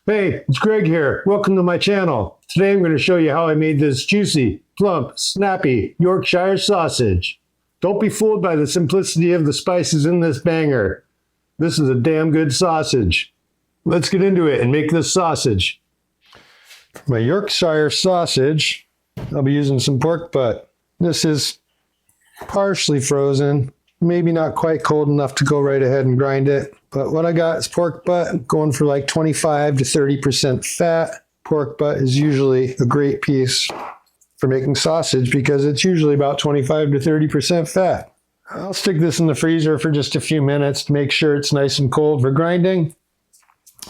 Hey, it's Greg here. Welcome to my channel. Today I'm going to show you how I made this juicy, plump, snappy Yorkshire sausage. Don't be fooled by the simplicity of the spices in this banger. This is a damn good sausage. Let's get into it and make this sausage. For my Yorkshire sausage, I'll be using some pork butt. This is partially frozen, maybe not quite cold enough to go right ahead and grind it. But what I got is pork butt, going for like 25 to 30% fat. Pork butt is usually a great piece for making sausage because it's usually about 25 to 30% fat. I'll stick this in the freezer for just a few minutes to make sure it's nice and cold for grinding.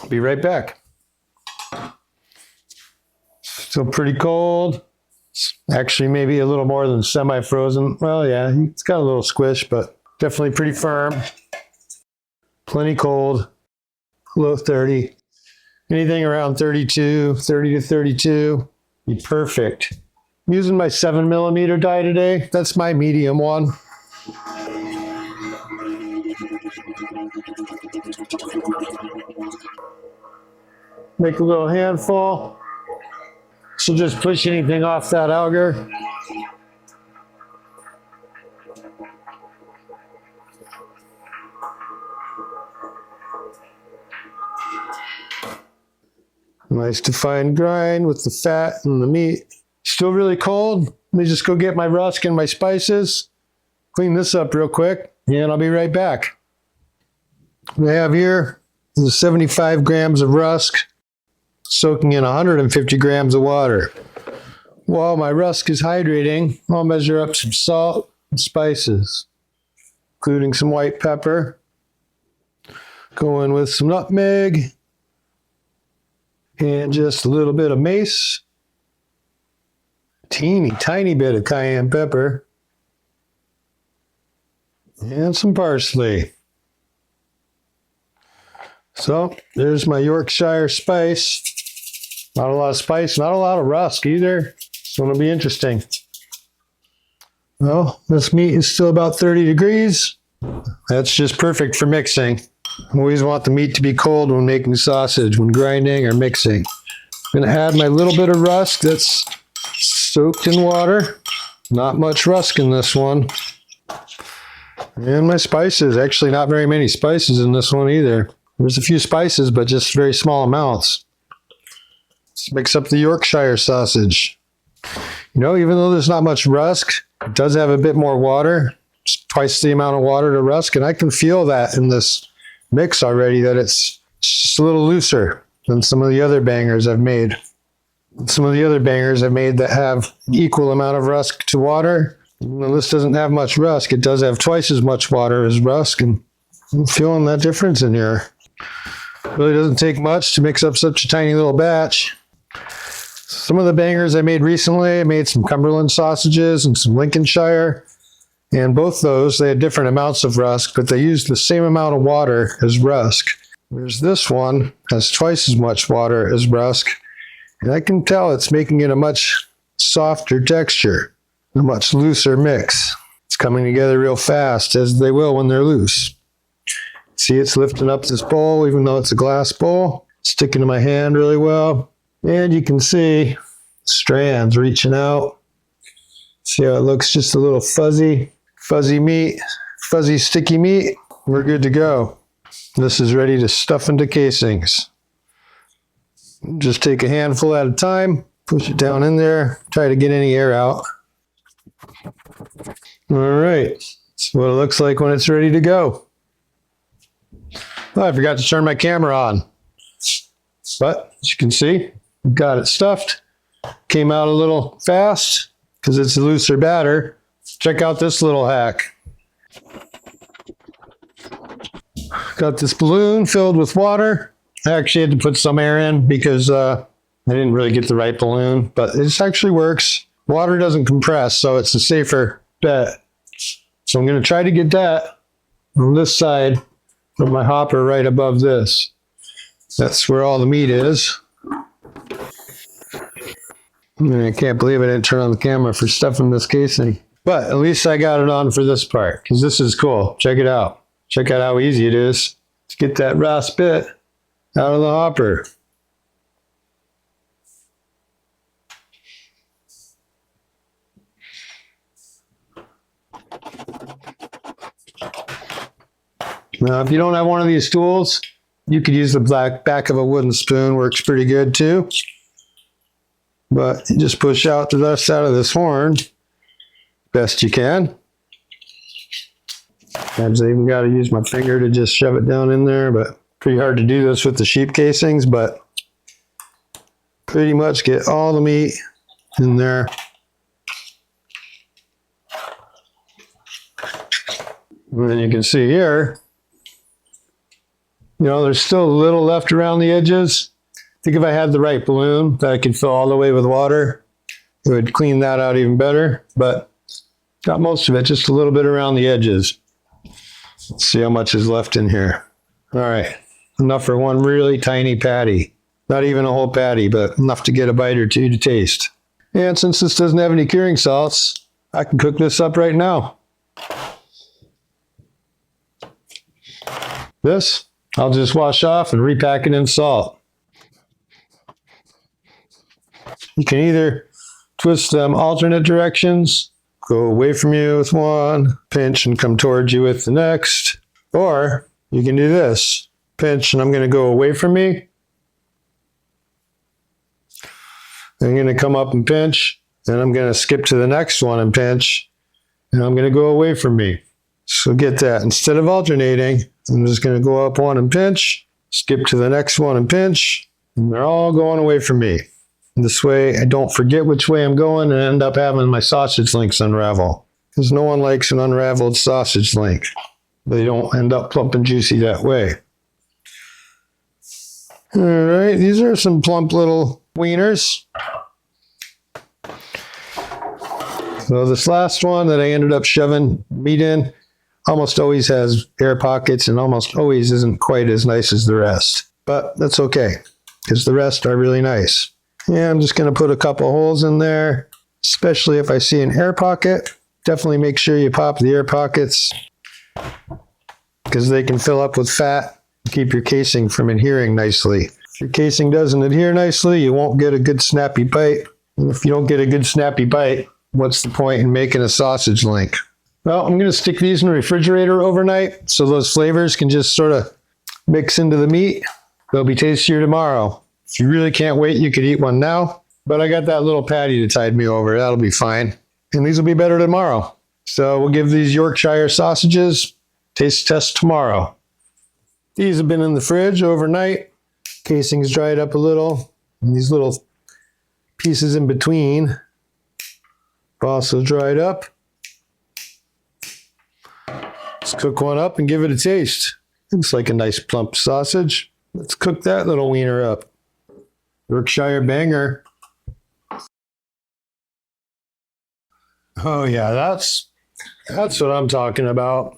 I'll be right back. Still pretty cold. Actually, maybe a little more than semi-frozen. Well, yeah, it's got a little squish, but definitely pretty firm. Plenty cold, low 30. Anything around 32, 30 to 32, be perfect. I'm using my 7mm die today. That's my medium one. Make a little handful. So just push anything off that auger. Nice to fine grind with the fat and the meat. Still really cold. Let me just go get my rusk and my spices. Clean this up real quick and I'll be right back. What I have here is 75 grams of rusk soaking in 150 grams of water. While my rusk is hydrating, I'll measure up some salt and spices, including some white pepper. Go in with some nutmeg. And just a little bit of mace, tiny bit of cayenne pepper, and some parsley. So there's my Yorkshire spice. Not a lot of spice, not a lot of rusk either. It's going to be interesting. Well, this meat is still about 30 degrees. That's just perfect for mixing. Always want the meat to be cold when making sausage, when grinding or mixing. I'm going to add my little bit of rusk that's soaked in water. Not much rusk in this one. And my spices. Actually, not very many spices in this one either. There's a few spices, but just very small amounts. Let's mix up the Yorkshire sausage. You know, even though there's not much rusk, it does have a bit more water. It's twice the amount of water to rusk, and I can feel that in this mix already, that it's just a little looser than some of the other bangers I've made. Some of the other bangers I've made that have an equal amount of rusk to water. Even though this doesn't have much rusk, it does have twice as much water as rusk, and I'm feeling that difference in here. It really doesn't take much to mix up such a tiny little batch. Some of the bangers I made recently, I made some Cumberland sausages and some Lincolnshire. And both those, they had different amounts of rusk, but they used the same amount of water as rusk. Whereas this one has twice as much water as rusk. And I can tell it's making it a much softer texture, a much looser mix. It's coming together real fast, as they will when they're loose. See, it's lifting up this bowl, even though it's a glass bowl. It's sticking to my hand really well. And you can see strands reaching out. See how it looks just a little fuzzy meat, fuzzy sticky meat. We're good to go. This is ready to stuff into casings. Just take a handful at a time, push it down in there, try to get any air out. All right, that's what it looks like when it's ready to go. Oh, I forgot to turn my camera on. But as you can see, we've got it stuffed. Came out a little fast because it's a looser batter. Check out this little hack. Got this balloon filled with water. I actually had to put some air in because I didn't really get the right balloon, but this actually works. Water doesn't compress, so it's a safer bet. So I'm going to try to get that on this side of my hopper right above this. That's where all the meat is. I can't believe I didn't turn on the camera for stuffing this casing. But at least I got it on for this part, because this is cool. Check it out. Check out how easy it is to get that raw bit out of the hopper. Now, if you don't have one of these tools, you could use the back of a wooden spoon. Works pretty good too. But you just push out the dust out of this horn best you can. Sometimes I even got to use my finger to just shove it down in there, but pretty hard to do this with the sheep casings, but pretty much get all the meat in there. And then you can see here, there's still a little left around the edges. I think if I had the right balloon that I could fill all the way with water, it would clean that out even better, but got most of it, just a little bit around the edges. Let's see how much is left in here. All right, enough for one really tiny patty. Not even a whole patty, but enough to get a bite or two to taste. And since this doesn't have any curing salts, I can cook this up right now. This, I'll just wash off and repack it in salt. You can either twist them alternate directions, go away from you with one, pinch and come towards you with the next, or you can do this. Pinch and I'm going to go away from me. I'm going to come up and pinch, then I'm going to skip to the next one and pinch, and I'm going to go away from me. So get that. Instead of alternating, I'm just going to go up one and pinch, skip to the next one and pinch, and they're all going away from me. And this way I don't forget which way I'm going and end up having my sausage links unravel. Because no one likes an unraveled sausage link. They don't end up plump and juicy that way. All right, these are some plump little wieners. So this last one that I ended up shoving meat in almost always has air pockets and almost always isn't quite as nice as the rest. But that's okay, because the rest are really nice. Yeah, I'm just going to put a couple holes in there, especially if I see an air pocket. Definitely make sure you pop the air pockets because they can fill up with fat and keep your casing from adhering nicely. If your casing doesn't adhere nicely, you won't get a good snappy bite. And if you don't get a good snappy bite, what's the point in making a sausage link? Well, I'm going to stick these in the refrigerator overnight so those flavors can just sort of mix into the meat. They'll be tastier tomorrow. If you really can't wait, you could eat one now. But I got that little patty to tide me over. That'll be fine. And these will be better tomorrow. So we'll give these Yorkshire sausages taste test tomorrow. These have been in the fridge overnight. Casing's dried up a little. And these little pieces in between have also dried up. Let's cook one up and give it a taste. Looks like a nice plump sausage. Let's cook that little wiener up. Yorkshire banger. Oh yeah, that's what I'm talking about.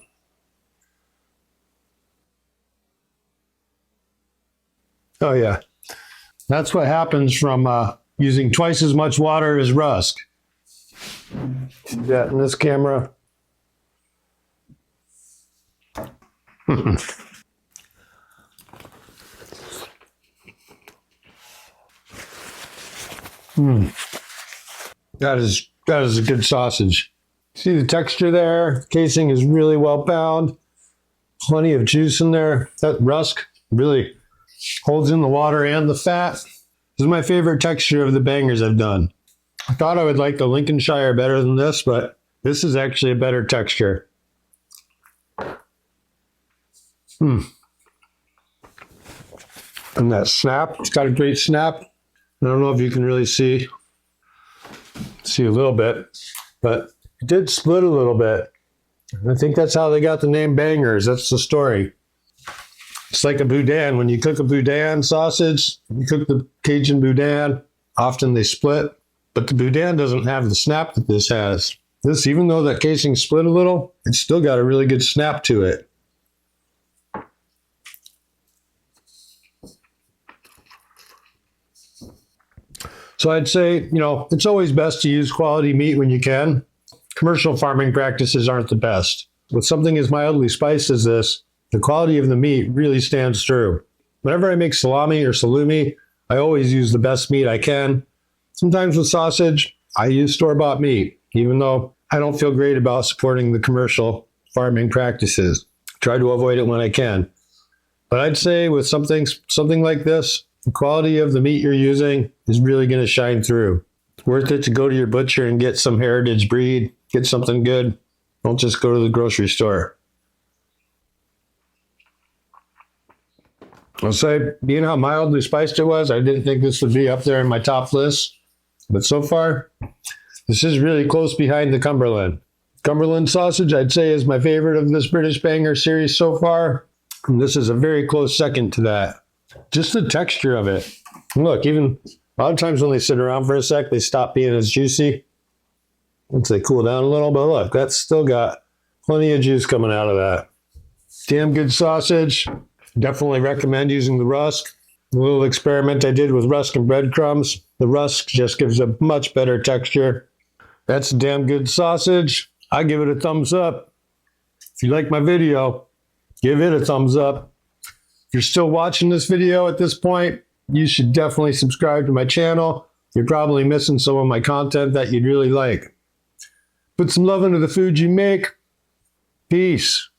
Oh yeah, that's what happens from using twice as much water as rusk. See that in this camera. That is a good sausage. See the texture there? Casing is really well bound. Plenty of juice in there. That rusk really holds in the water and the fat. This is my favorite texture of the bangers I've done. I thought I would like the Lincolnshire better than this, but this is actually a better texture. And that snap, it's got a great snap. I don't know if you can really see a little bit, but it did split a little bit. I think that's how they got the name bangers. That's the story. It's like a boudin. When you cook a boudin sausage, you cook the Cajun boudin, often they split, but the boudin doesn't have the snap that this has. This, even though that casing split a little, it's still got a really good snap to it. So I'd say, it's always best to use quality meat when you can. Commercial farming practices aren't the best. With something as mildly spiced as this, the quality of the meat really stands true. Whenever I make salami or salumi, I always use the best meat I can. Sometimes with sausage, I use store-bought meat, even though I don't feel great about supporting the commercial farming practices. Try to avoid it when I can. But I'd say with something like this, the quality of the meat you're using is really going to shine through. It's worth it to go to your butcher and get some heritage breed, get something good. Don't just go to the grocery store. I'll say, being how mildly spiced it was, I didn't think this would be up there in my top list. But so far, this is really close behind the Cumberland. Cumberland sausage, I'd say, is my favorite of this British Banger series so far. And this is a very close second to that. Just the texture of it. Look, even a lot of times when they sit around for a sec, they stop being as juicy once they cool down a little. But look, that's still got plenty of juice coming out of that. Damn good sausage. Definitely recommend using the rusk. A little experiment I did with rusk and breadcrumbs. The rusk just gives a much better texture. That's a damn good sausage. I give it a thumbs up. If you like my video, give it a thumbs up. If you're still watching this video at this point, you should definitely subscribe to my channel. You're probably missing some of my content that you'd really like. Put some love into the food you make. Peace.